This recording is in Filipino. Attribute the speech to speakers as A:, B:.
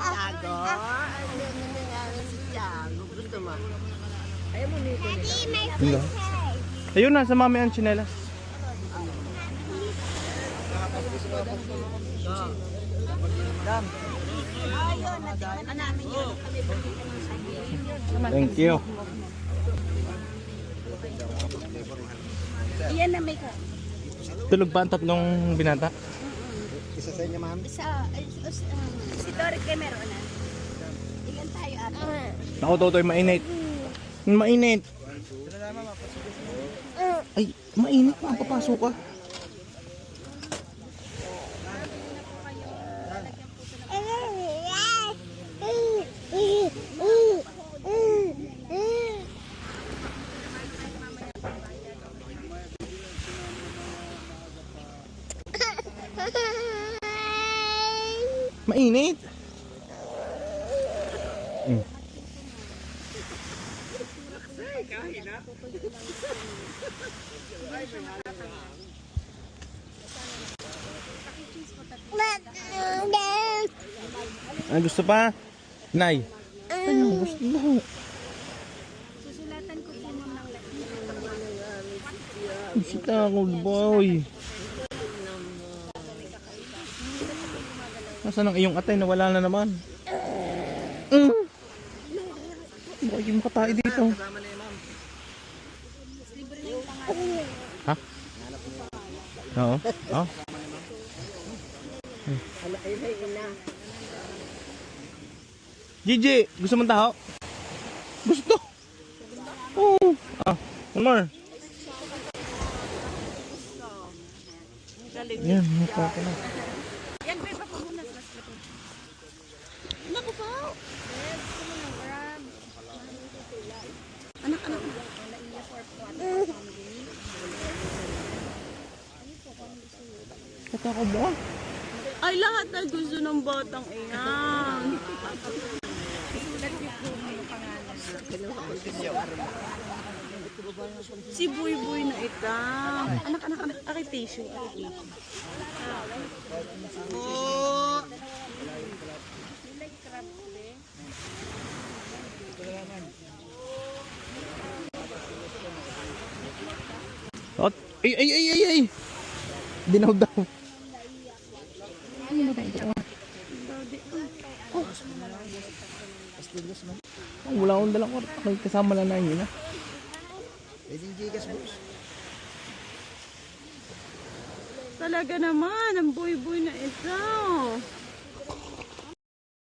A: Tiago? Ano nangyari si Tiago? Gusto mo? Ayaw mo nito nila.
B: Ayun na, sa mami ang tsinelas. Thank you.
C: Iyan na may ka.
B: Tulog ba ang tatlong binata?
D: Isa sa inyo, ma'am?
C: Si Doric kay meron na. Ilan tayo ate?
B: Ako, Totoy, mainit. Mainit. Ay, mainit pa. Papasok ka. Mainit. Ano gusto pa? Nay. Ano gusto mo?
C: Susulatan ko po mo ng
B: Sita ako, boy. Nasaan ang iyong atay? Nawala na naman. Boy, yung makatae dito. Ha? Oo. Oo. Gigi, gusto mong taho? Gusto. Oo. One more. Yan, mukha ko na.
C: Yan, may pa po muna. Naku po! Anak.
B: Kata ko ba?
C: Ay, lahat na gusto ng batang iyan. Si Boy Boy na ita. Anak. Aki tissue. Oh.
B: Ay. Dinaw daw. Wala akong dalang kwarta. Kasama lang na yun.
D: Pwedeng Gcash, boss.
C: Talaga naman, ang Boy Boy na ito.